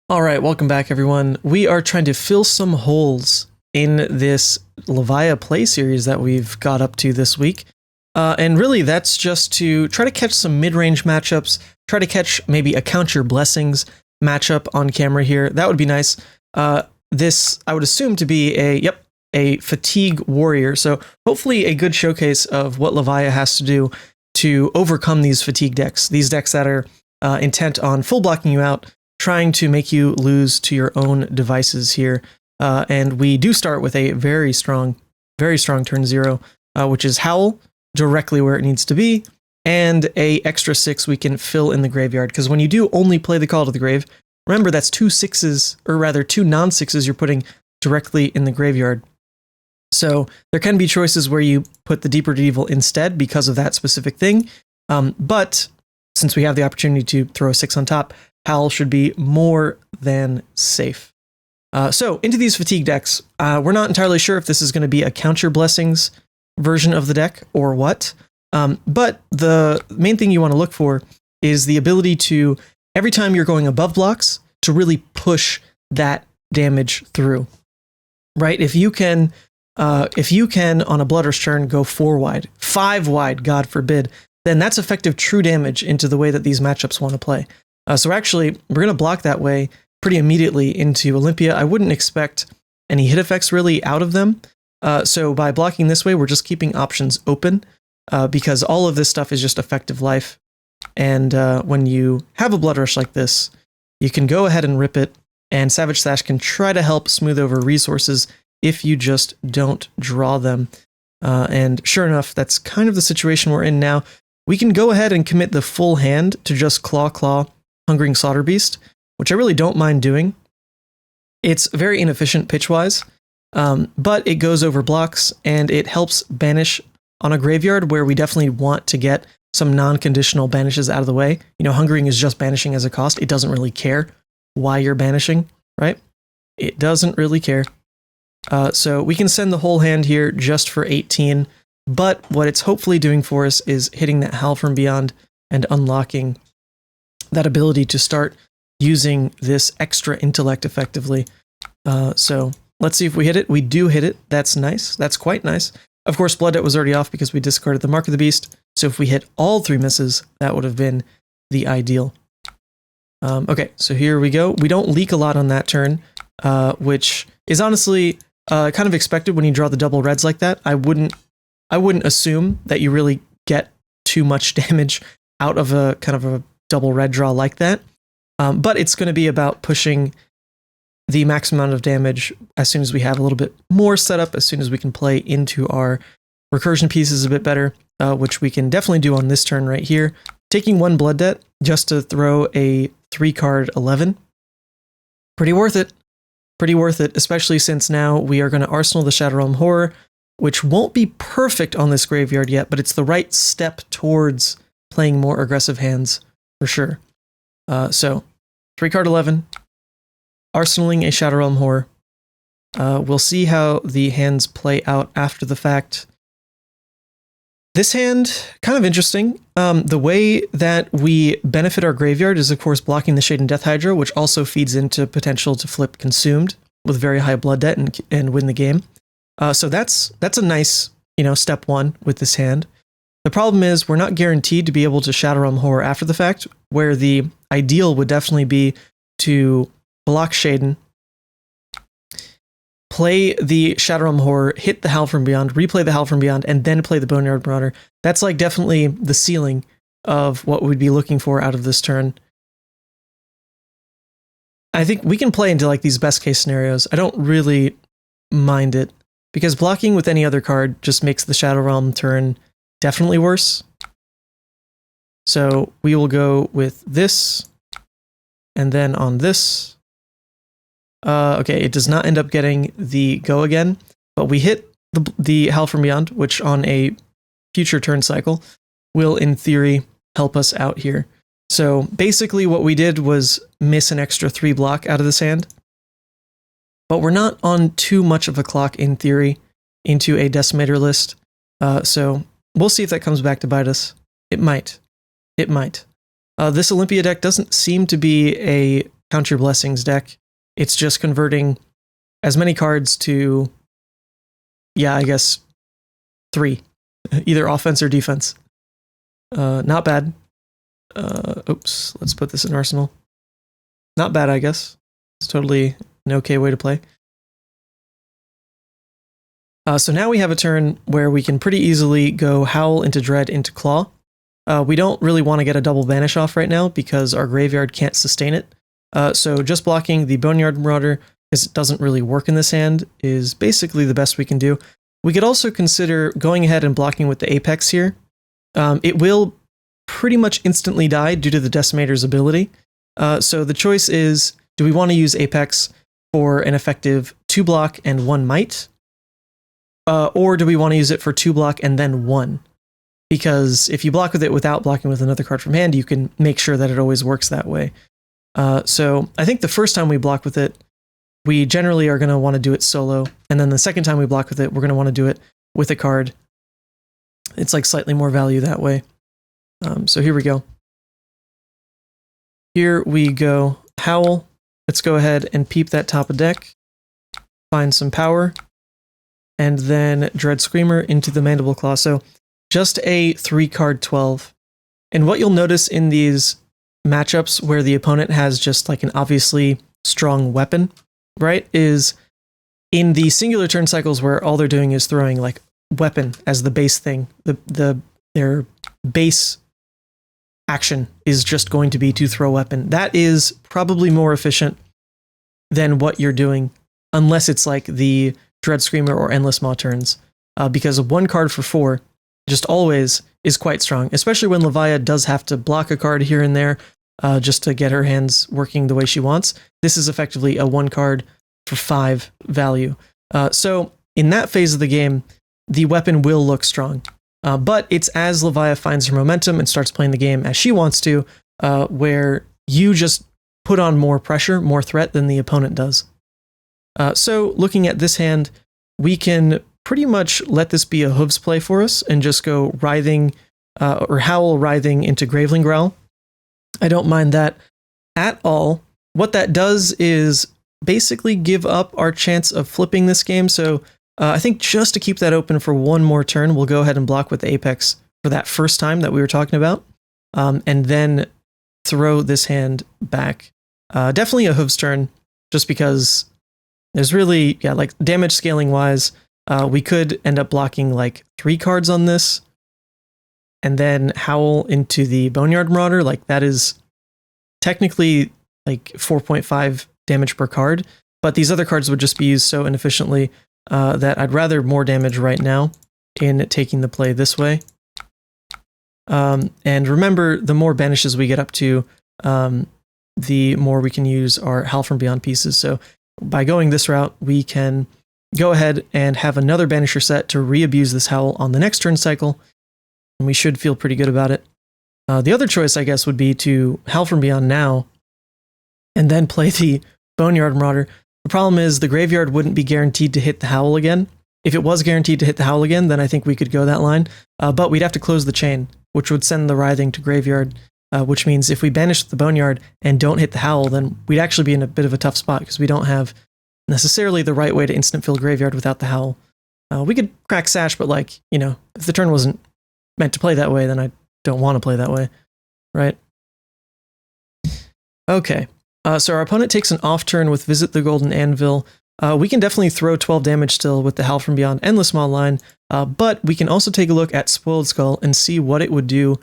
All right, welcome back, everyone. We are trying to fill some holes in this Levia play series that we've got up to this week. And really, that's just to try to catch some mid-range matchups, try to catch maybe a Count Your Blessings matchup on camera here. That would be nice. This, I would assume, to be a Fatigue Warrior. So hopefully a good showcase of what Levia has to do to overcome these Fatigue decks. These decks that are intent on full blocking you out, trying to make you lose to your own devices here. And we do start with a very strong turn 0, which is Howl, directly where it needs to be, and a extra 6 we can fill in the graveyard. Because when you do only play the Call to the Grave, remember that's 2 6s, or rather 2 non-6s you're putting directly in the graveyard. So there can be choices where you put the Deeper Evil instead because of that specific thing. But since we have the opportunity to throw a 6 on top, Howl should be more than safe. So into these Fatigue decks, we're not entirely sure if this is going to be a Count Your Blessings version of the deck or what. But the main thing you want to look for is the ability to, every time you're going above blocks, to really push that damage through. Right? If you can on a Blood Rush turn go 4 wide, 5 wide, God forbid, then that's effective true damage into the way that these matchups want to play. So we're going to block that way pretty immediately into Olympia. I wouldn't expect any hit effects really out of them. So by blocking this way, we're just keeping options open because all of this stuff is just effective life. And when you have a Blood Rush like this, you can go ahead and rip it, and Savage Slash can try to help smooth over resources if you just don't draw them. And sure enough, that's kind of the situation we're in now. We can go ahead and commit the full hand to just Claw, Hungering Slaughter Beast, which I really don't mind doing. It's very inefficient pitch-wise, but it goes over blocks, and it helps banish on a graveyard where we definitely want to get some non-conditional banishes out of the way. You know, Hungering is just banishing as a cost. It doesn't really care why you're banishing, right? It doesn't really care. So we can send the whole hand here just for 18, but what it's hopefully doing for us is hitting that Howl from Beyond and unlocking that ability to start using this extra intellect effectively. So let's see if we hit it. We do hit it. That's nice. That's quite nice. Of course, Blood Debt was already off because we discarded the Mark of the Beast. So if we hit all 3 misses, that would have been the ideal. Okay, so here we go. We don't leak a lot on that turn, which is honestly kind of expected when you draw the double reds like that. I wouldn't assume that you really get too much damage out of a kind of a double red draw like that. But it's going to be about pushing the maximum amount of damage as soon as we have a little bit more setup, as soon as we can play into our recursion pieces a bit better, which we can definitely do on this turn right here. Taking 1 Blood Debt just to throw a 3-card 11. Pretty worth it. Pretty worth it, especially since now we are going to Arsenal the Shadow Realm Horror, which won't be perfect on this graveyard yet, but it's the right step towards playing more aggressive hands for sure. So 3-card 11, arsenaling a Shadow Realm Horror. We'll see how the hands play out after the fact. This hand, kind of interesting. The way that we benefit our graveyard is, of course, blocking the Shade and Death Hydra, which also feeds into potential to flip Consumed with very high Blood Debt and win the game. So that's a nice, step 1 with this hand. The problem is we're not guaranteed to be able to Shadow Realm Horror after the fact, where the ideal would definitely be to block Shaden, play the Shadow Realm Horror, hit the Howl from Beyond, replay the Howl from Beyond, and then play the Boneyard Marauder. That's like definitely the ceiling of what we'd be looking for out of this turn. I think we can play into like these best case scenarios. I don't really mind it because blocking with any other card just makes the Shadow Realm turn definitely worse. So we will go with this, and then on this. Okay, it does not end up getting the go again, but we hit the Howl from Beyond, which on a future turn cycle will, in theory, help us out here. So basically what we did was miss an extra 3 block out of this hand, but we're not on too much of a clock, in theory, into a Decimator list. So we'll see if that comes back to bite us. It might. It might. This Olympia deck doesn't seem to be a Count Your Blessings deck. It's just converting as many cards to, yeah, I guess 3, either offense or defense. Not bad. Oops, let's put this in Arsenal. Not bad, I guess. It's totally an okay way to play. So now we have a turn where we can pretty easily go Howl into Dread into Claw. We don't really want to get a double banish off right now because our graveyard can't sustain it. So just blocking the Boneyard Marauder, because it doesn't really work in this hand, is basically the best we can do. We could also consider going ahead and blocking with the Apex here. It will pretty much instantly die due to the Decimator's ability. So the choice is, do we want to use Apex for an effective 2 block and 1 might? Or do we want to use it for 2 block and then 1? Because if you block with it without blocking with another card from hand, you can make sure that it always works that way. So I think the first time we block with it, we generally are going to want to do it solo. And then the second time we block with it, we're going to want to do it with a card. It's like slightly more value that way. So here we go. Here we go. Howl. Let's go ahead and peep that top of deck. Find some power. And then Dread Screamer into the Mandible Claw. So just a 3-card 12. And what you'll notice in these matchups where the opponent has just like an obviously strong weapon, right, is in the singular turn cycles where all they're doing is throwing like weapon as the base thing. Their base action is just going to be to throw weapon. That is probably more efficient than what you're doing, unless it's like the Dread Screamer or Endless Maw turns, because 1 card for 4 just always is quite strong, especially when Levia does have to block a card here and there just to get her hands working the way she wants. This is effectively a 1 card for 5 value. So in that phase of the game, the weapon will look strong. But it's as Levia finds her momentum and starts playing the game as she wants to, where you just put on more pressure, more threat than the opponent does. So looking at this hand, we can pretty much let this be a hooves play for us and just go Writhing or Howl Writhing into Graveling Growl. I don't mind that at all. What that does is basically give up our chance of flipping this game. So I think just to keep that open for 1 more turn, we'll go ahead and block with the Apex for that first time that we were talking about, and then throw this hand back. Definitely a hooves turn, just because there's really, yeah, like damage scaling wise, we could end up blocking like 3 cards on this, and then Howl into the Boneyard Marauder. Like that is technically like 4.5 damage per card, but these other cards would just be used so inefficiently that I'd rather more damage right now in taking the play this way. And remember, the more banishes we get up to, the more we can use our Howl from Beyond pieces. So by going this route, we can go ahead and have another banisher set to re-abuse this Howl on the next turn cycle, and we should feel pretty good about it. The other choice, I guess, would be to Howl from Beyond now, and then play the Boneyard Marauder. The problem is the graveyard wouldn't be guaranteed to hit the Howl again. If it was guaranteed to hit the Howl again, then I think we could go that line. But we'd have to close the chain, which would send the Writhing to graveyard, which means if we banish the Boneyard and don't hit the Howl, then we'd actually be in a bit of a tough spot because we don't have necessarily the right way to instant fill graveyard without the Howl. We could crack Sash, but like, you know, if the turn wasn't meant to play that way, then I don't want to play that way, right? Okay. So our opponent takes an off turn with Visit the Golden Anvil. We can definitely throw 12 damage still with the Howl from Beyond Endless Maw line, but we can also take a look at Spoiled Skull and see what it would do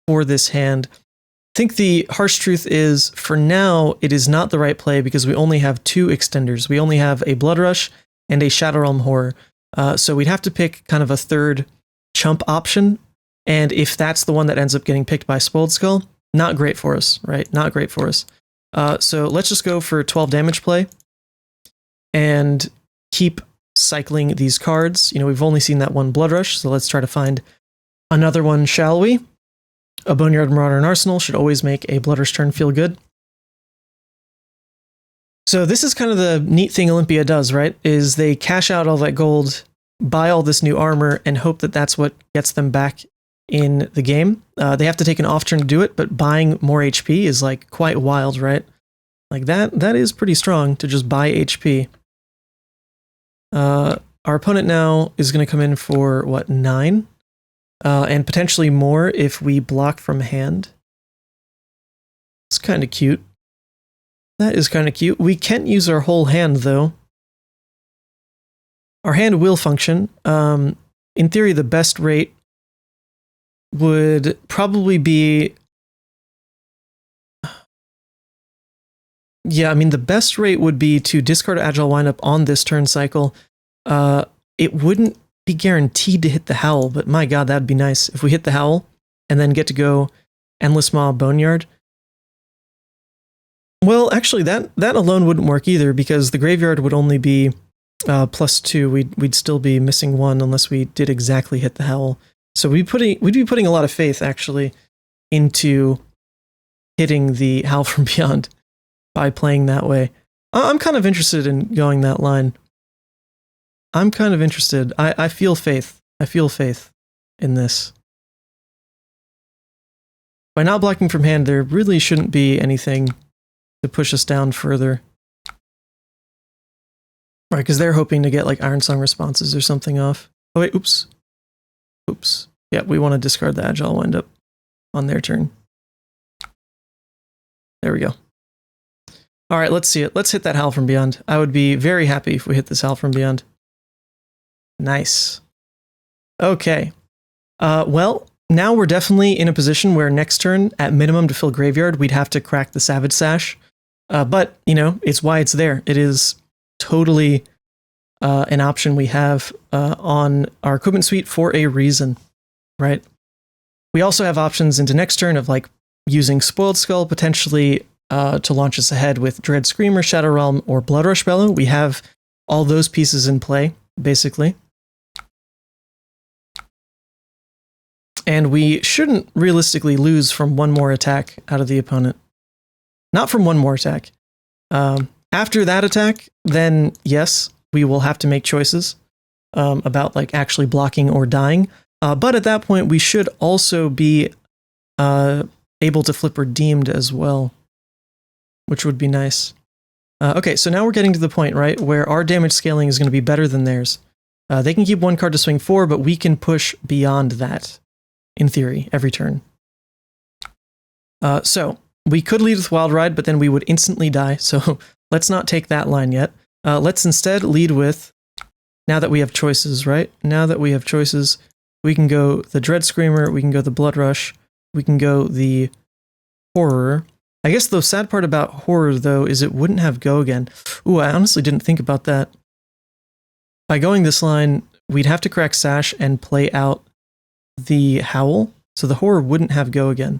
for this hand. I think the harsh truth is, for now, it is not the right play because we only have 2 extenders. We only have a Blood Rush and a Shadow Realm Horror. So we'd have to pick kind of a third chump option, and if that's the one that ends up getting picked by Spoiled Skull, not great for us, right? Not great for us. So let's just go for 12 damage play and keep cycling these cards. You know, we've only seen that one Blood Rush, so let's try to find another one, shall we? A Boneyard Marauder in Arsenal should always make a Blood Rush turn feel good. So this is kind of the neat thing Olympia does, right? Is they cash out all that gold, buy all this new armor, and hope that that's what gets them back in the game. They have to take an off turn to do it, but buying more HP is like quite wild, right? Like that is pretty strong to just buy HP. Our opponent now is going to come in for, what, 9? And potentially more if we block from hand. It's kind of cute. That is kind of cute. We can't use our whole hand, though. Our hand will function. In theory, the best rate would probably be... Yeah, I mean, the best rate would be to discard Agile Windup on this turn cycle. It wouldn't be guaranteed to hit the Howl, but my god, that'd be nice. If we hit the Howl and then get to go Endless Maw Boneyard. Well, actually, that alone wouldn't work either, because the graveyard would only be +2. We'd still be missing 1 unless we did exactly hit the Howl. So we'd be putting a lot of faith, actually, into hitting the Howl from Beyond by playing that way. I'm kind of interested in going that line. I'm kind of interested. I feel faith. I feel faith in this. By not blocking from hand, there really shouldn't be anything to push us down further. Right, because they're hoping to get like Iron Song responses or something off. Oh wait, oops. Oops. Yeah, we want to discard the Agile Windup on their turn. There we go. All right, let's see it. Let's hit that Howl from Beyond. I would be very happy if we hit this Howl from Beyond. Nice. Okay. Well, now we're definitely in a position where next turn, at minimum to fill Graveyard, we'd have to crack the Savage Sash. But, you know, it's why it's there. It is totally an option we have on our equipment suite for a reason, right? We also have options into next turn of like using Spoiled Skull potentially to launch us ahead with Dread Screamer, Shadow Realm, or Blood Rush Bellow. We have all those pieces in play, basically. And we shouldn't realistically lose from one more attack out of the opponent. Not from one more attack. After that attack, then yes, we will have to make choices about like actually blocking or dying. But at that point, we should also be able to flip Redeemed as well, which would be nice. Okay, so now we're getting to the point, right, where our damage scaling is going to be better than theirs. They can keep 1 card to swing 4, but we can push beyond that, in theory, every turn. So we could lead with Wild Ride, but then we would instantly die, so let's not take that line yet. Let's instead lead with, now that we have choices, right? Now that we have choices, we can go the Dread Screamer, we can go the Blood Rush, we can go the Horror. I guess the sad part about Horror, though, is it wouldn't have Go again. Ooh, I honestly didn't think about that. By going this line, we'd have to crack Sash and play out the Howl, so the Horror wouldn't have Go again.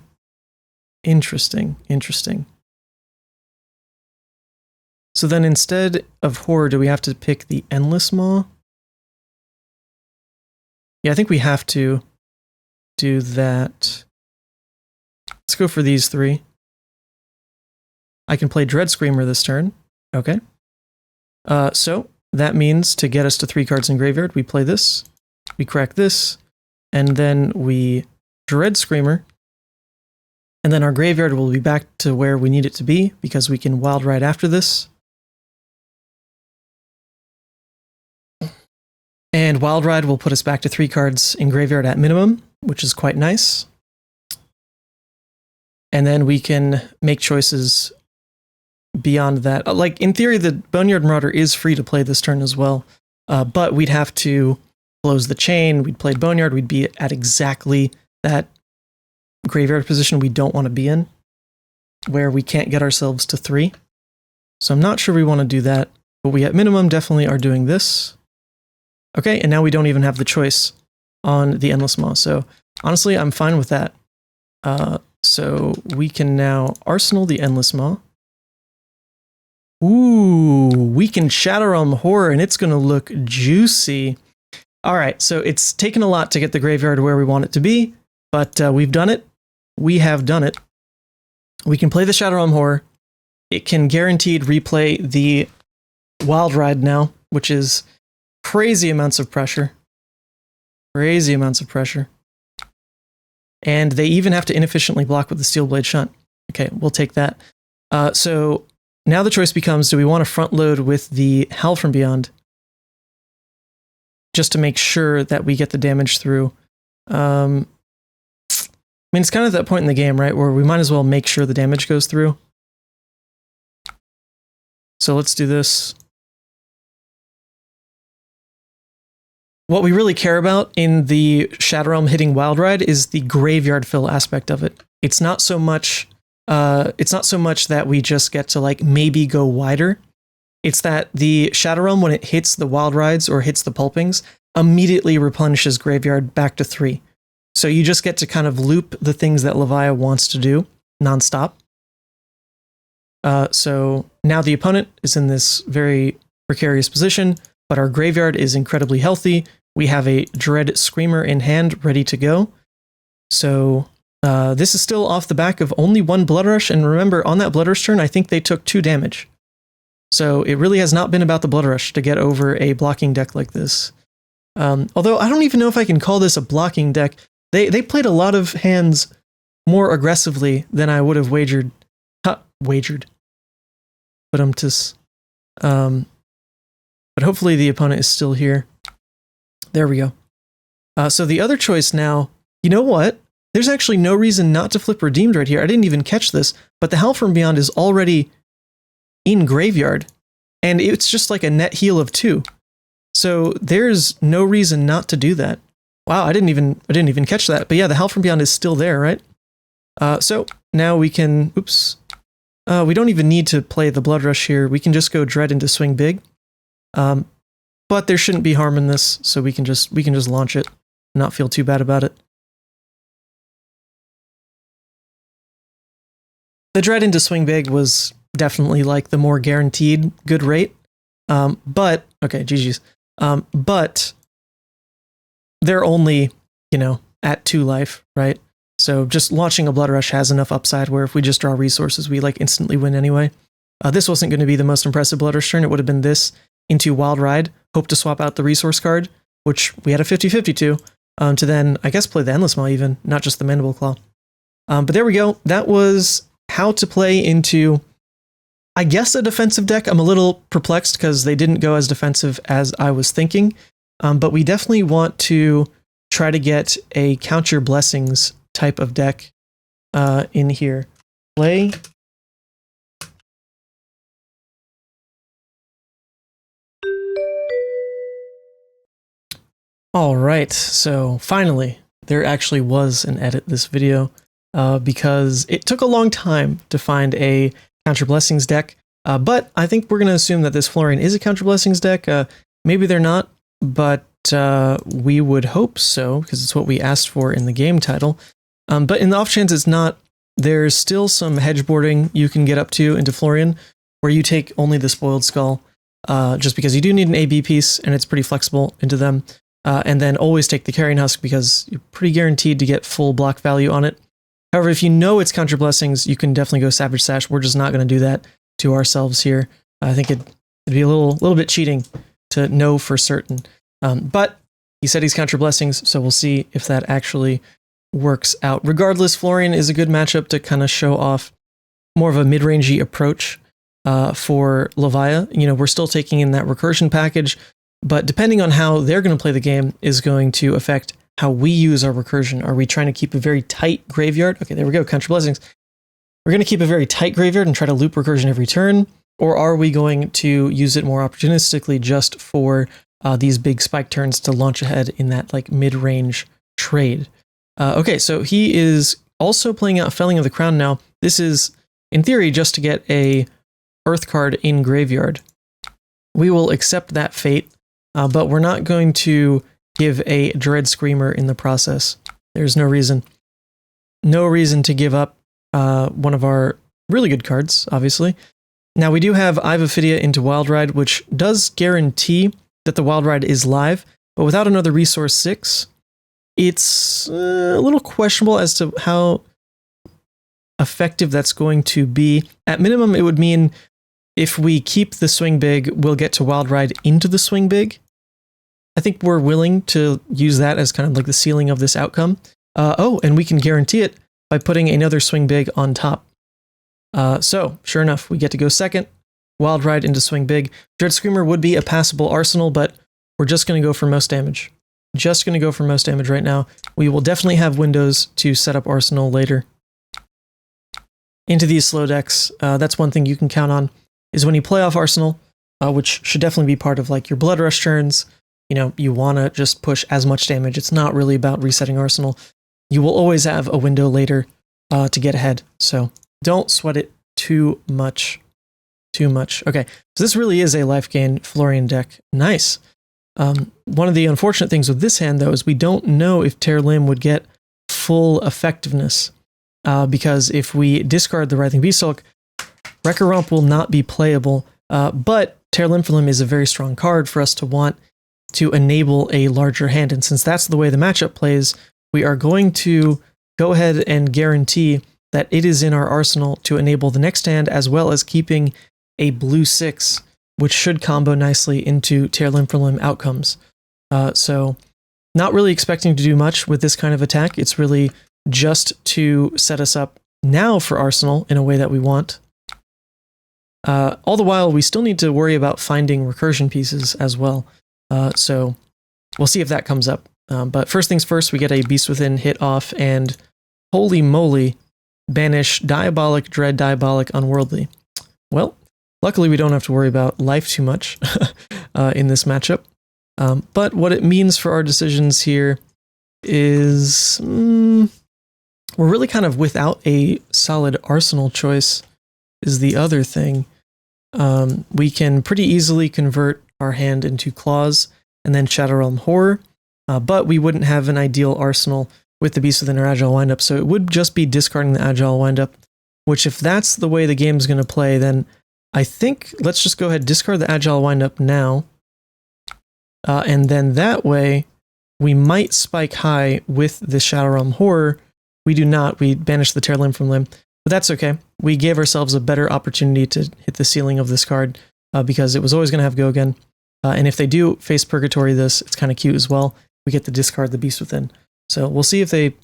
Interesting, interesting. So then instead of Horror, do we have to pick the Endless Maw? Yeah, I think we have to do that. Let's go for these 3. I can play Dread Screamer this turn. Okay. So that means to get us to 3 cards in Graveyard, we play this, we crack this, and then we Dread Screamer. And then our Graveyard will be back to where we need it to be, because we can Wild Ride after this. And Wild Ride will put us back to 3 cards in Graveyard at minimum, which is quite nice. And then we can make choices beyond that. Like, in theory, the Boneyard Marauder is free to play this turn as well, but we'd have to close the chain. We'd play Boneyard. We'd be at exactly that Graveyard position we don't want to be in, where we can't get ourselves to 3. So I'm not sure we want to do that, but we at minimum definitely are doing this. Okay, and now we don't even have the choice on the Endless Maw, so honestly, I'm fine with that. So we can now Arsenal the Endless Maw. Ooh, we can Shadow Realm Horror, and it's going to look juicy. All right, so it's taken a lot to get the Graveyard where we want it to be, but we've done it. We have done it. We can play the Shadow Realm Horror. It can guaranteed replay the Wild Ride now, which is crazy amounts of pressure. Crazy amounts of pressure. And they even have to inefficiently block with the Steel Blade Shunt. Okay, we'll take that. So now the choice becomes, do we want to front load with the Howl from Beyond just to make sure that we get the damage through? I mean, it's kind of that point in the game, right, where we might as well make sure the damage goes through. So let's do this. What we really care about in the Shadow Realm hitting Wild Ride is the graveyard fill aspect of it. It's not so much that we just get to like maybe go wider. It's that the Shadow Realm, when it hits the Wild Rides or hits the Pulpings, immediately replenishes graveyard back to 3. So you just get to kind of loop the things that Levia wants to do nonstop. So now the opponent is in this very precarious position, but our graveyard is incredibly healthy. We have a Dread Screamer in hand, ready to go. So this is still off the back of only 1 Blood Rush, and remember, on that Blood Rush turn, I think they took 2 damage. So it really has not been about the Blood Rush to get over a blocking deck like this. Although I don't even know if I can call this a blocking deck. They played a lot of hands more aggressively than I would have wagered. But but hopefully the opponent is still here. There we go. So the other choice now, you know what? There's actually no reason not to flip Redeemed right here. I didn't even catch this, but the Howl from Beyond is already in graveyard, and it's just like a net heal of 2. So there's no reason not to do that. Wow, I didn't even catch that. But yeah, the Howl from Beyond is still there, right? So now we can, we don't even need to play the Blood Rush here. We can just go Dread into Swing Big. But there shouldn't be harm in this, so we can just launch it and not feel too bad about it. The Dread into Swing Big was definitely like the more guaranteed good rate. But okay, GG's. But they're only, at 2 life, right? So just launching a Blood Rush has enough upside where if we just draw resources, we like instantly win anyway. This wasn't going to be the most impressive Blood Rush turn. It would have been this into Wild Ride, hope to swap out the resource card, which we had a 50-50 to then, I guess, play the Endless Maw even, not just the Mandible Claw. But there we go. That was how to play into, I guess, a defensive deck. I'm a little perplexed because they didn't go as defensive as I was thinking. But we definitely want to try to get a Count Your Blessings type of deck in here. Play. All right, so finally, there actually was an edit this video because it took a long time to find a Count Your Blessings deck, but I think we're going to assume that this Florian is a Count Your Blessings deck. Maybe they're not, but we would hope so because it's what we asked for in the game title. But in the off chance it's not, there's still some hedgeboarding you can get up to into Florian where you take only the Spoiled Skull just because you do need an AB piece and it's pretty flexible into them. And then always take the Carrion Husk because you're pretty guaranteed to get full block value on it. However, if you know it's Count Your Blessings, you can definitely go Savage Sash. We're just not going to do that to ourselves here. I think it'd be a little bit cheating to know for certain. But he said he's Count Your Blessings, so we'll see if that actually works out. Regardless, Florian is a good matchup to kind of show off more of a mid-rangey approach for Levia. We're still taking in that recursion package, but depending on how they're going to play the game is going to affect how we use our recursion. Are we trying to keep a very tight graveyard? Okay, there we go, Count Your Blessings. We're going to keep a very tight graveyard and try to loop recursion every turn, or are we going to use it more opportunistically just for these big spike turns to launch ahead in that like mid-range trade? Okay, so he is also playing out Felling of the Crown now. This is, in theory, just to get a Earth card in graveyard. We will accept that fate. But we're not going to give a Dread Screamer in the process. There's no reason. No reason to give up one of our really good cards, obviously. Now, we do have Eye of Ophidia into Wild Ride, which does guarantee that the Wild Ride is live, but without another Resource 6, it's a little questionable as to how effective that's going to be. At minimum, it would mean if we keep the Swing Big, we'll get to Wild Ride into the Swing Big. I think we're willing to use that as kind of like the ceiling of this outcome. And we can guarantee it by putting another Swing Big on top. So, sure enough, we get to go second. Wild Ride into Swing Big. Dread Screamer would be a passable arsenal, but we're just going to go for most damage. Just going to go for most damage right now. We will definitely have windows to set up arsenal later. Into these slow decks, that's one thing you can count on, is when you play off arsenal, which should definitely be part of like your Blood Rush turns. You know, you want to just push as much damage. It's not really about resetting arsenal. You will always have a window later to get ahead. So don't sweat it too much. Okay, so this really is a life gain Florian deck. Nice. One of the unfortunate things with this hand, though, is we don't know if Tear Limb would get full effectiveness. Because if we discard the Writhing Beast Hulk, Wrecker Romp will not be playable. But Tear Limb for Limb is a very strong card for us to want to enable a larger hand. And since that's the way the matchup plays, we are going to go ahead and guarantee that it is in our arsenal to enable the next hand, as well as keeping a blue 6, which should combo nicely into Tear Limb for Limb outcomes. So not really expecting to do much with this kind of attack. It's really just to set us up now for arsenal in a way that we want. All the while, we still need to worry about finding recursion pieces as well. So we'll see if that comes up. But first things first, we get a Beast Within hit off, and holy moly, banish Diabolic, Dread, Diabolic, Unworldly. Well, luckily we don't have to worry about life too much in this matchup. But what it means for our decisions here is we're really kind of without a solid arsenal choice is the other thing. We can pretty easily convert our hand into Claws and then Shadow Realm Horror, but we wouldn't have an ideal arsenal with the Beast Within our Agile Windup, so it would just be discarding the Agile Windup, which if that's the way the game's going to play, then I think let's just go ahead and discard the Agile Windup now, and then that way we might spike high with the Shadow Realm Horror. We do not. We banish the Tear Limb from Limb, but that's okay. We gave ourselves a better opportunity to hit the ceiling of this card because it was always going to have Go Again. And if they do face Purgatory this, it's kind of cute as well. We get to discard the Beast Within. So we'll see if they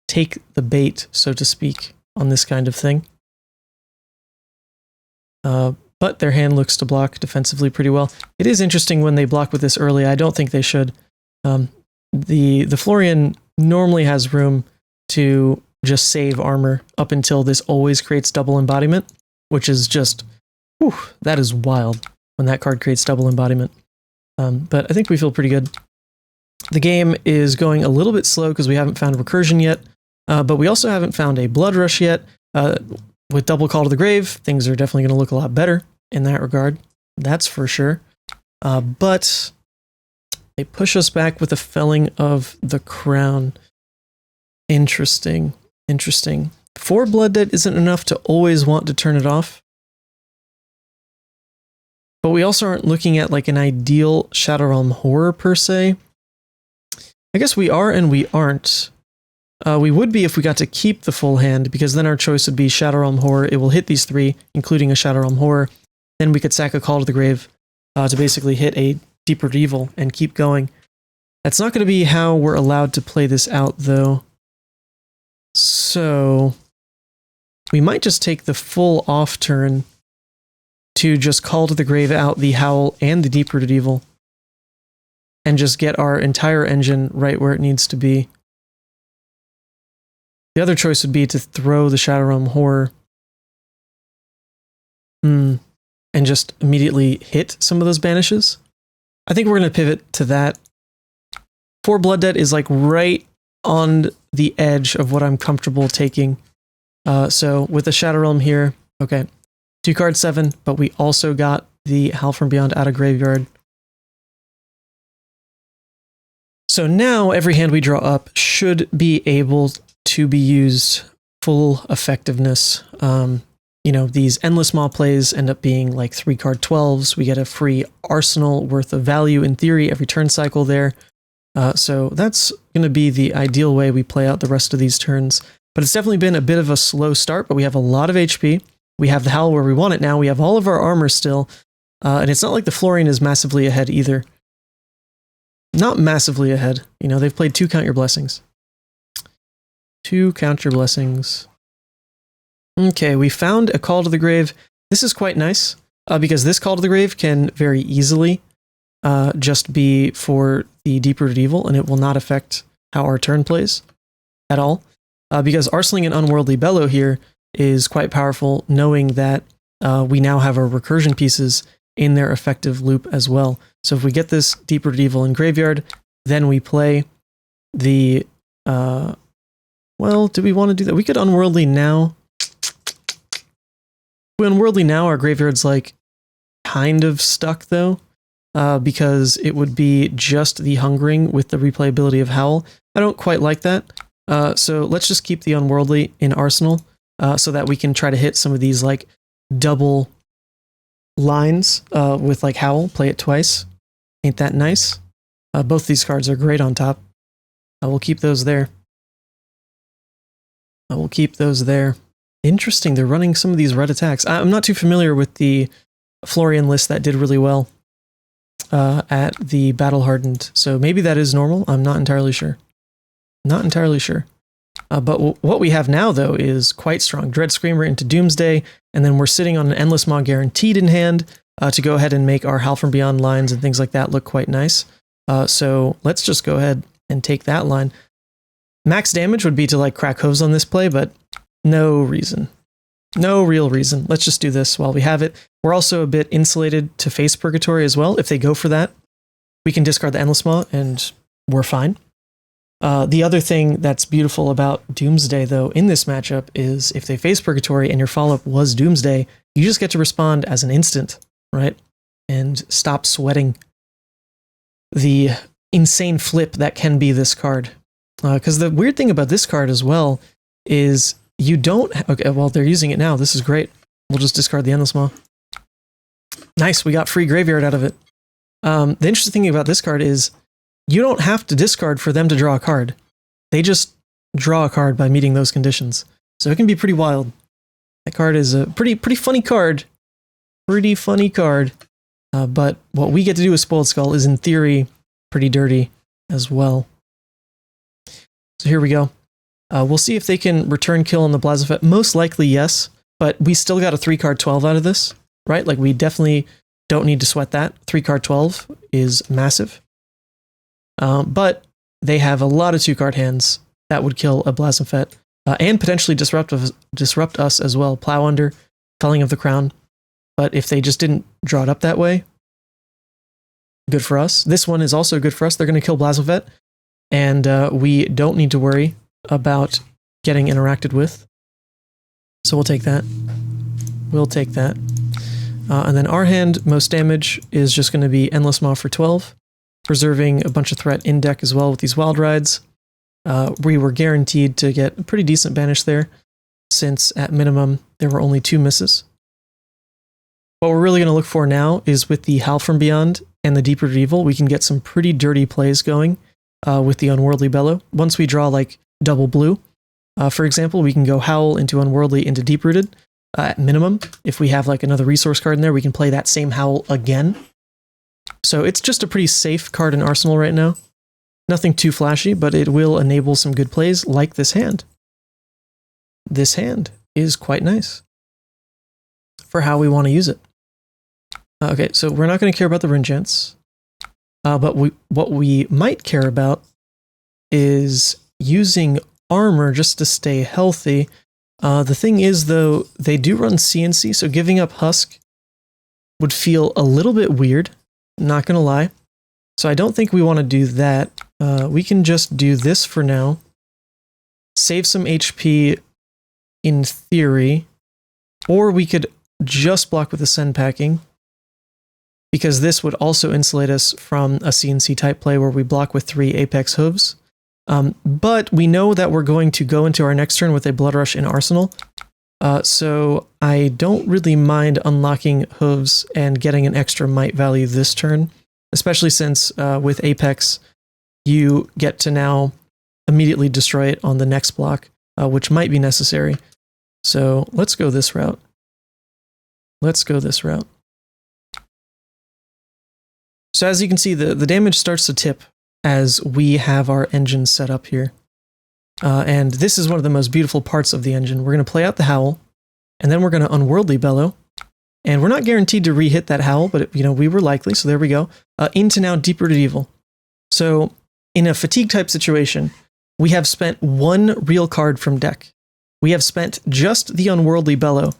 take the bait, so to speak, on this kind of thing. But their hand looks to block defensively pretty well. It is interesting when they block with this early. I don't think they should. The Florian normally has room to just save armor up until this always creates double embodiment, which is just, whew, that is wild when that card creates double embodiment. But I think we feel pretty good. The game is going a little bit slow because we haven't found recursion yet, but we also haven't found a blood rush yet. With double Call to the Grave, things are definitely going to look a lot better in that regard. That's for sure. But they push us back with a Felling of the Crown. Interesting. 4 Blood Debt isn't enough to always want to turn it off. But we also aren't looking at like an ideal Shadow Realm Horror per se. I guess we are and we aren't. We would be if we got to keep the full hand, because then our choice would be Shadow Realm Horror. It will hit these 3, including a Shadow Realm Horror. Then we could sack a Call to the Grave to basically hit a Deeper Evil and keep going. That's not going to be how we're allowed to play this out, though. So we might just take the full off turn to just Call to the Grave out the Howl and the Deep Rooted Evil and just get our entire engine right where it needs to be. The other choice would be to throw the Shadow Realm Horror and just immediately hit some of those banishes. I think we're going to pivot to that. 4 Blood Debt is like right on the edge of what I'm comfortable taking. So with the Shadow Realm here, okay, 2 card 7, but we also got the Howl from Beyond out of Graveyard. So now every hand we draw up should be able to be used full effectiveness. You know, these endless maw plays end up being like 3 card 12s. We get a free arsenal worth of value in theory every turn cycle there. So that's going to be the ideal way we play out the rest of these turns. But it's definitely been a bit of a slow start, but we have a lot of HP. We have the Howl where we want it now. We have all of our armor still. And it's not like the Florian is massively ahead either. Not massively ahead. You know, they've played 2 Count Your Blessings. 2 Count Your Blessings. Okay, we found a Call to the Grave. This is quite nice. because this Call to the Grave can very easily just be for the Deep-Rooted Evil, and it will not affect how our turn plays at all. Because Arsenal and Unworldly Bellow here is quite powerful, knowing that we now have our recursion pieces in their effective loop as well. So if we get this Deep-Rooted Evil in graveyard, then we play the... well, do we want to do that? We could Unworldly now. We Unworldly now, our graveyard's like kind of stuck though, because it would be just the Hungering with the replayability of Howl. I don't quite like that. So let's just keep the Unworldly in Arsenal so that we can try to hit some of these like double lines with like Howl, play it twice. Ain't that nice? Both these cards are great on top. We'll keep those there. I will keep those there. Interesting, they're running some of these red attacks. I'm not too familiar with the Florian list that did really well at the Battle Hardened, so maybe that is normal. I'm not entirely sure. Not entirely sure. But what we have now, though, is quite strong. Dread Screamer into Doomsday, and then we're sitting on an Endless Maw Guaranteed in hand to go ahead and make our Howl from Beyond lines and things like that look quite nice. So let's just go ahead and take that line. Max damage would be to like crack hooves on this play, but no reason. No real reason. Let's just do this while we have it. We're also a bit insulated to face Purgatory as well. If they go for that, we can discard the Endless Maw and we're fine. The other thing that's beautiful about Doomsday, though, in this matchup is if they face Purgatory and your follow-up was Doomsday, you just get to respond as an instant, right? And stop sweating the insane flip that can be this card. Because the weird thing about this card as well is you don't... Okay, well, they're using it now. This is great. We'll just discard the Endless Maw. Nice, we got free graveyard out of it. The interesting thing about this card is you don't have to discard for them to draw a card. They just draw a card by meeting those conditions. So it can be pretty wild. That card is a pretty funny card. Pretty funny card. But what we get to do with Spoiled Skull is, in theory, pretty dirty as well. So here we go. We'll see if they can return kill on the Blazafet. Most likely, yes. But we still got a 3-card 12 out of this, right? Like, we definitely don't need to sweat that. 3-card 12 is massive. But they have a lot of 2-card hands that would kill a Blazafet. And potentially disrupt us as well. Plow Under, Felling of the Crown. But if they just didn't draw it up that way, good for us. This one is also good for us. They're going to kill Blazafet. And we don't need to worry about getting interacted with. So we'll take that. We'll take that. And then our hand, most damage, is just going to be Endless Maw for 12. Preserving a bunch of threat in deck as well with these Wild Rides. We were guaranteed to get a pretty decent banish there, since at minimum there were only 2 misses. What we're really going to look for now is with the Howl from Beyond and the Deep-Rooted Evil, we can get some pretty dirty plays going with the Unworldly Bellow. Once we draw like double blue, for example, we can go Howl into Unworldly into Deep-Rooted at minimum. If we have like another resource card in there, we can play that same Howl again. So it's just a pretty safe card in Arsenal right now. Nothing too flashy, but it will enable some good plays like this hand. This hand is quite nice for how we want to use it. Okay, so we're not going to care about the Rinchants, but what we might care about is using armor just to stay healthy. The thing is, though, they do run CNC, so giving up Husk would feel a little bit weird, not going to lie. So I don't think we want to do that. We can just do this for now. Save some HP in theory, or we could just block with the Send Packing, because this would also insulate us from a CNC type play where we block with 3 Apex Hooves. But we know that we're going to go into our next turn with a Blood Rush in Arsenal. So I don't really mind unlocking Hooves and getting an extra might value this turn, especially since with Apex, you get to now immediately destroy it on the next block, which might be necessary. So let's go this route. Let's go this route. So as you can see, the damage starts to tip as we have our engine set up here. And this is one of the most beautiful parts of the engine. We're going to play out the Howl, and then we're going to Unworldly Bellow, And we're not guaranteed to re-hit that Howl, but we were likely, so there we go. Into now Deep-Rooted Evil. So in a fatigue type situation, we have spent one real card from deck. We have spent just the Unworldly Bellow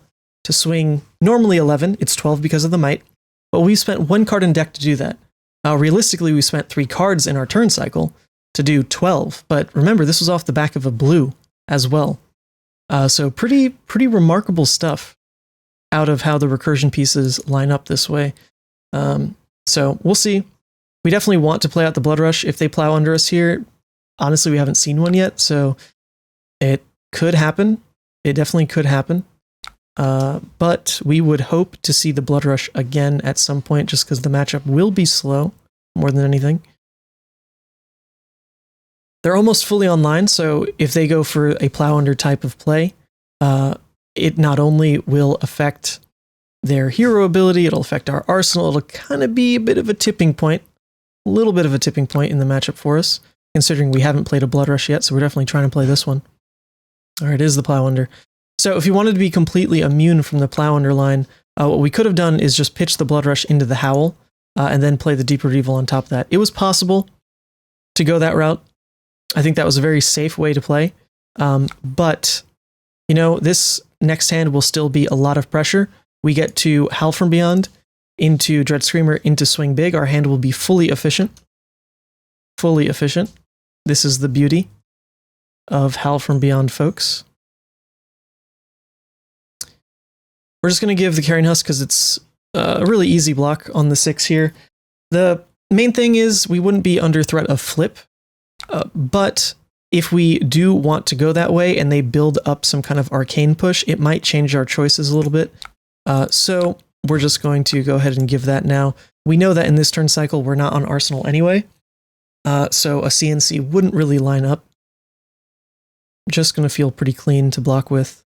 to swing normally 11. It's 12 because of the might, but we spent one card in deck to do that. Realistically, we spent 3 cards in our turn cycle to do 12, but remember, this was off the back of a blue as well. So pretty remarkable stuff out of how the recursion pieces line up this way. So we'll see. We definitely want to play out the Blood Rush if they plow under us here. Honestly, we haven't seen one yet, so it could happen. It definitely could happen. But we would hope to see the Blood Rush again at some point, just because the matchup will be slow more than anything. They're almost fully online, so if they go for a plow under type of play, it not only will affect their hero ability, it'll affect our arsenal, it'll kind of be a bit of a tipping point, a little bit of a tipping point in the matchup for us, considering we haven't played a Blood Rush yet, so we're definitely trying to play this one. All right, it is the plow under. So if you wanted to be completely immune from the plow under line, what we could have done is just pitch the Blood Rush into the Howl, and then play the Deeper Evil on top of that. It was possible to go that route. I think that was a very safe way to play. But, this next hand will still be a lot of pressure. We get to Howl from Beyond, into Dread Screamer, into Swing Big. Our hand will be fully efficient. Fully efficient. This is the beauty of Howl from Beyond, folks. We're just going to give the Carrion Husk because it's a really easy block on the 6 here. The main thing is we wouldn't be under threat of flip, but if we do want to go that way and they build up some kind of arcane push, it might change our choices a little bit. So we're just going to go ahead and give that now. We know that in this turn cycle, we're not on Arsenal anyway, so a CNC wouldn't really line up. Just going to feel pretty clean to block with.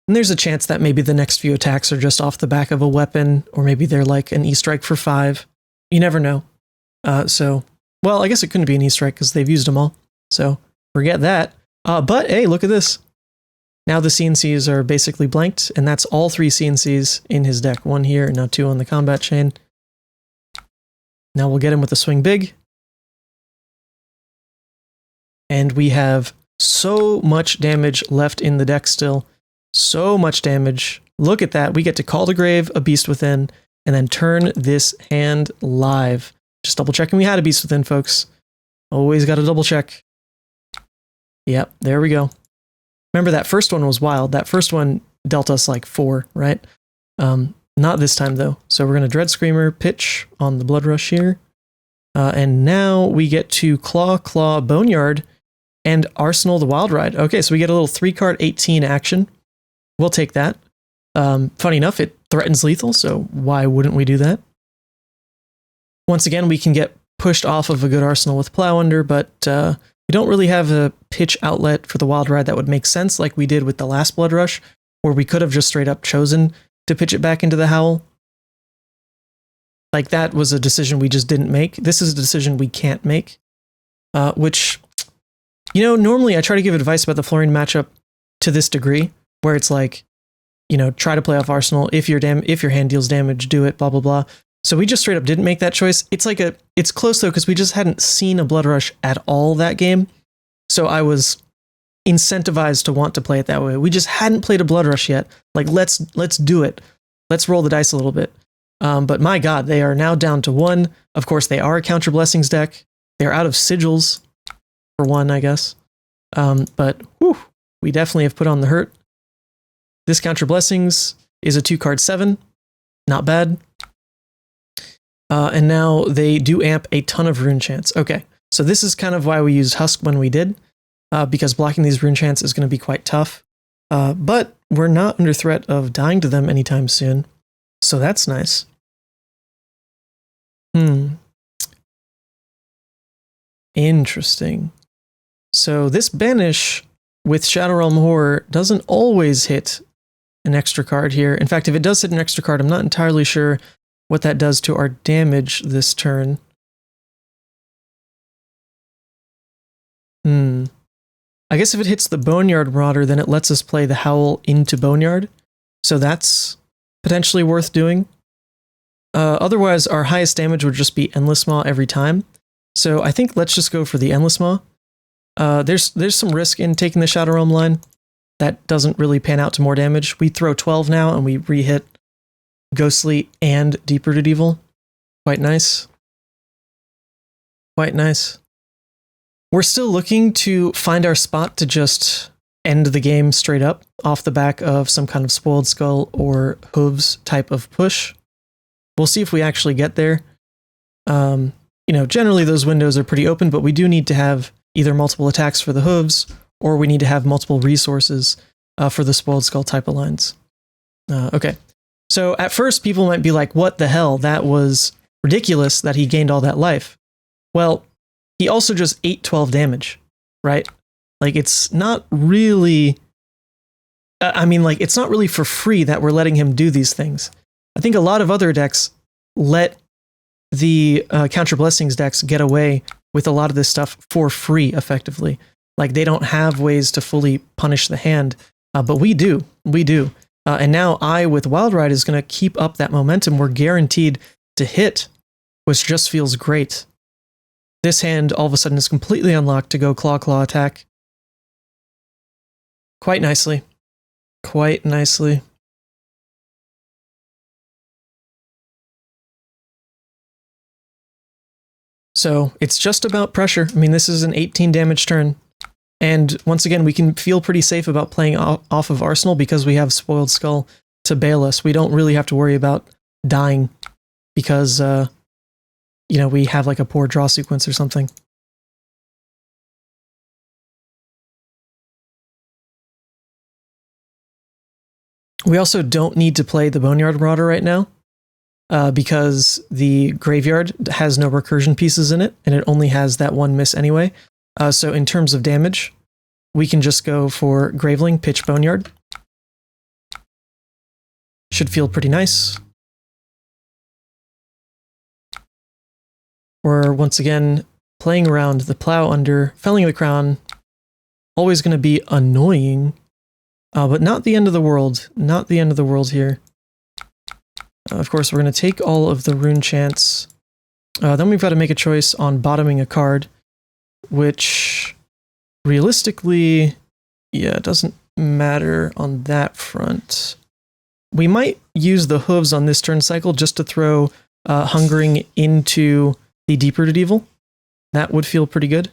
And there's a chance that maybe the next few attacks are just off the back of a weapon, or maybe they're like an E-Strike for 5. You never know. Well, I guess it couldn't be an E-Strike because they've used them all. So forget that. But hey, look at this. Now the CNCs are basically blanked, and that's all 3 CNCs in his deck. 1 here, and now 2 on the combat chain. Now we'll get him with a Swing Big. And we have so much damage left in the deck still. So much damage. Look at that. We get to Call to Grave, a Beast Within, and then turn this hand live. Just double checking we had a Beast Within, folks. Always got to double check. Yep, there we go. Remember that first one was wild. That first one dealt us like 4, right? Not this time though. So we're going to Dread Screamer, pitch on the Blood Rush here. And now we get to Claw, Boneyard, and Arsenal the Wild Ride. Okay, so we get a little 3-card 18 action. We'll take that. Funny enough, it threatens lethal, so why wouldn't we do that? Once again, we can get pushed off of a good arsenal with Plow Under, but we don't really have a pitch outlet for the Wild Ride that would make sense like we did with the last Blood Rush, where we could have just straight up chosen to pitch it back into the Howl. Like, that was a decision we just didn't make. This is a decision we can't make, which, normally I try to give advice about the Florian matchup to this degree, where it's like, try to play off Arsenal. If your hand deals damage, do it, blah, blah, blah. So we just straight up didn't make that choice. It's close though, because we just hadn't seen a Blood Rush at all that game. So I was incentivized to want to play it that way. We just hadn't played a Blood Rush yet. Like, let's do it. Let's roll the dice a little bit. But my God, they are now down to 1. Of course, they are a Counter Blessings deck. They're out of sigils for 1, I guess. But whew, we definitely have put on the hurt. This Counter Blessings is a 2-card 7. Not bad. And now they do amp a ton of Rune Chants. Okay, so this is kind of why we used Husk when we did, because blocking these Rune Chants is going to be quite tough. But we're not under threat of dying to them anytime soon, so that's nice. Interesting. So this Banish with Shadow Realm Horror doesn't always hit an extra card here. In fact, if it does hit an extra card, I'm not entirely sure what that does to our damage this turn. I guess if it hits the Boneyard Marauder, then it lets us play the Howl into Boneyard. So that's potentially worth doing. Otherwise, our highest damage would just be Endless Maw every time. So I think let's just go for the Endless Maw. There's some risk in taking the Shadow Realm line. That doesn't really pan out to more damage. We throw 12 now, and we re-hit Ghostly and Deep Rooted Evil. Quite nice. Quite nice. We're still looking to find our spot to just end the game straight up off the back of some kind of Spoiled Skull or Hooves type of push. We'll see if we actually get there. Generally those windows are pretty open, but we do need to have either multiple attacks for the Hooves, or we need to have multiple resources for the Spoiled Skull type of lines. Okay. So at first people might be like, what the hell? That was ridiculous that he gained all that life. Well, he also just ate 12 damage, right? Like, it's not really... it's not really for free that we're letting him do these things. I think a lot of other decks let the Counter Blessings decks get away with a lot of this stuff for free, effectively. Like, they don't have ways to fully punish the hand, but we do. We do. And now with Wild Ride is going to keep up that momentum. We're guaranteed to hit, which just feels great. This hand all of a sudden is completely unlocked to go Claw attack. Quite nicely. Quite nicely. So it's just about pressure. I mean, this is an 18 damage turn. And once again, we can feel pretty safe about playing off of Arsenal because we have Spoiled Skull to bail us. We don't really have to worry about dying because, we have like a poor draw sequence or something. We also don't need to play the Boneyard Marauder right now because the Graveyard has no recursion pieces in it, and it only has that one miss anyway. So in terms of damage, we can just go for Graveling, Pitch Boneyard. Should feel pretty nice. We're once again playing around the Plow under, Felling the Crown. Always going to be annoying, but not the end of the world. Not the end of the world here. Of course, we're going to take all of the Rune Chants. Then we've got to make a choice on bottoming a card, which realistically, it doesn't matter on that front. We might use the Hooves on this turn cycle just to throw Hungering into the Deep Rooted Evil. That would feel pretty good.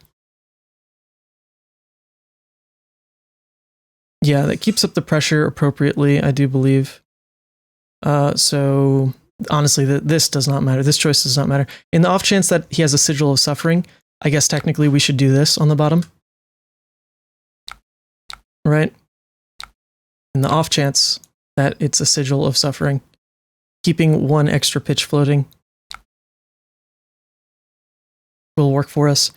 Yeah, that keeps up the pressure appropriately, I do believe. So honestly, this does not matter. This choice does not matter. In the off chance that he has a Sigil of Suffering, I guess technically we should do this on the bottom. Right? In the off chance that it's a Sigil of Suffering, keeping one extra pitch floating will work for us.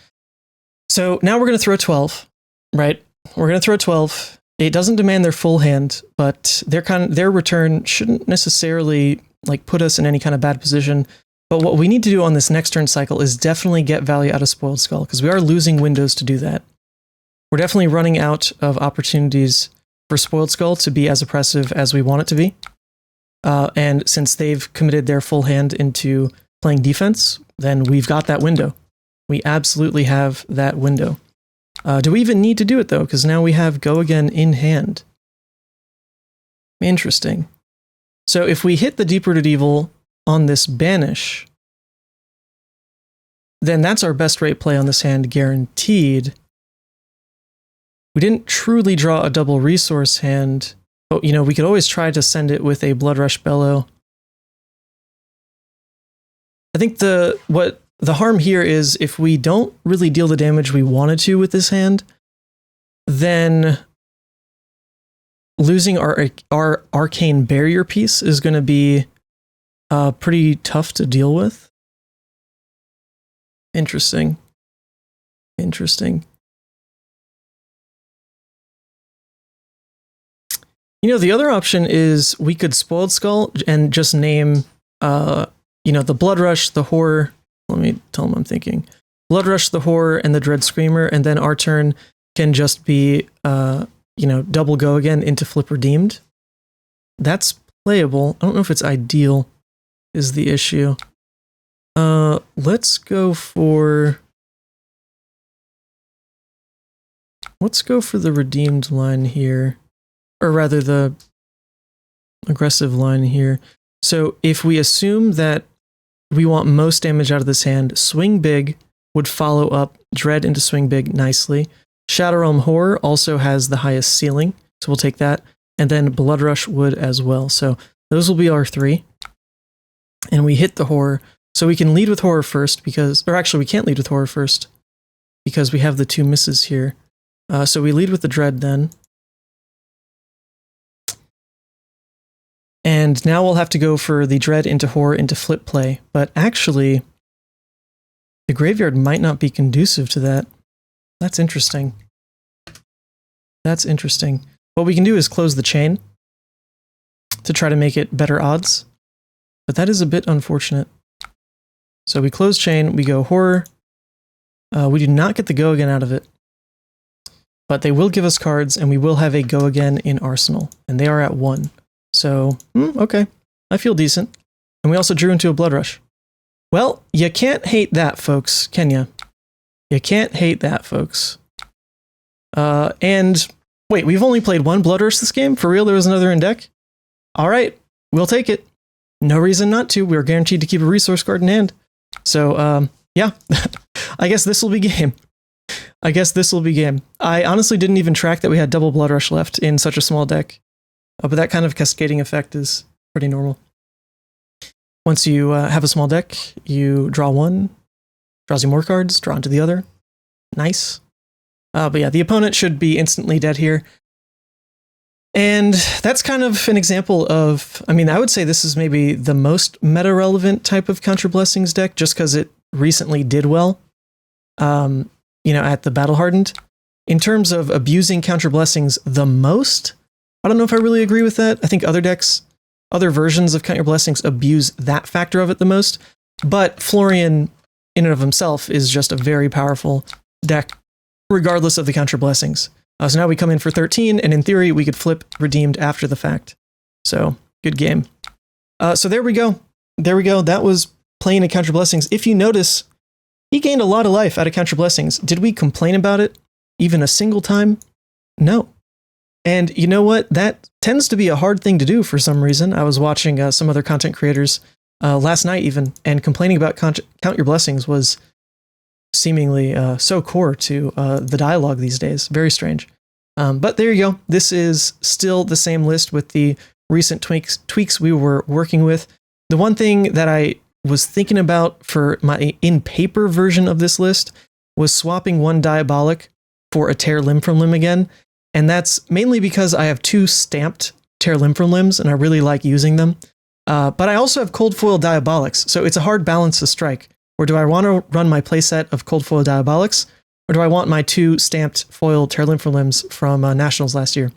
So now we're going to throw 12, right? We're going to throw 12. It doesn't demand their full hand, but their return shouldn't necessarily like put us in any kind of bad position. But what we need to do on this next turn cycle is definitely get value out of Spoiled Skull, because we are losing windows to do that. We're definitely running out of opportunities for Spoiled Skull to be as oppressive as we want it to be. And since they've committed their full hand into playing defense, then we've got that window. We absolutely have that window. Do we even need to do it, though? Because now we have Go Again in hand. Interesting. So if we hit the Deep Rooted Evil on this Banish, then that's our best rate play on this hand, guaranteed. We didn't truly draw a double resource hand, but, we could always try to send it with a Blood Rush Bellow. I think the harm here is if we don't really deal the damage we wanted to with this hand, then losing our Arcane Barrier piece is going to be pretty tough to deal with. Interesting. The other option is we could Spoiled Skull and just name, the Blood Rush, the Horror. Let me tell him I'm thinking. Blood Rush, the Horror, and the Dread Screamer, and then our turn can just be, double go again into flip redeemed. That's playable. I don't know if it's ideal is the issue. Let's go for the redeemed line here, or rather the aggressive line here. So if we assume that we want most damage out of this hand, Swing Big would follow up Dread into Swing Big nicely. Shadow Realm Horror also has the highest ceiling, so we'll take that. And then Blood Rush would as well. So those will be our 3. And we hit the Horror. So we can lead with Horror first because, or actually we can't lead with Horror first because we have the 2 misses here. So we lead with the Dread then. And now we'll have to go for the Dread into Horror into flip play. But actually, the graveyard might not be conducive to that. That's interesting. That's interesting. What we can do is close the chain to try to make it better odds. But that is a bit unfortunate. So we close chain, we go Horror. We do not get the go again out of it. But they will give us cards, and we will have a go again in Arsenal. And they are at 1. So, okay. I feel decent. And we also drew into a Blood Rush. Well, you can't hate that, folks, can you? You can't hate that, folks. And wait, we've only played 1 Blood Rush this game? For real, there was another in deck? All right, we'll take it. No reason not to. We're guaranteed to keep a resource card in hand. So, yeah, I guess this will be game. I honestly didn't even track that we had double Blood Rush left in such a small deck. But that kind of cascading effect is pretty normal. Once you have a small deck, you draw 1, draws you more cards, draw into the other. Nice. But yeah, the opponent should be instantly dead here. And that's kind of an example of, I mean, I would say this is maybe the most meta-relevant type of Counter Blessings deck, just because it recently did well, at the Battle Hardened. In terms of abusing Counter Blessings the most, I don't know if I really agree with that. I think other decks, other versions of Counter Blessings abuse that factor of it the most. But Florian, in and of himself, is just a very powerful deck, regardless of the Counter Blessings. So now we come in for 13, and in theory, we could flip redeemed after the fact. So, good game. So there we go. That was playing a Counter Blessings. If you notice, he gained a lot of life out of Counter Blessings. Did we complain about it even a single time? No. And you know what? That tends to be a hard thing to do for some reason. I was watching some other content creators last night even, and complaining about Count Your Blessings was seemingly so core to the dialogue these days. Very strange. But there you go. This is still the same list with the recent tweaks we were working with. The one thing that I was thinking about for my in-paper version of this list was swapping 1 Diabolic for a Tear Limb from Limb again. And that's mainly because I have 2 stamped Tear Limb from Limbs, and I really like using them. But I also have Cold Foil Diabolics, so it's a hard balance to strike. Or do I want to run my playset of Cold Foil Diabolics, or do I want my 2 stamped foil Tear Limb from Limbs from Nationals last year?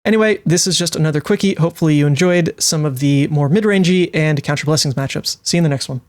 Anyway, this is just another quickie. Hopefully you enjoyed some of the more mid-rangey and Counter Blessings matchups. See you in the next one.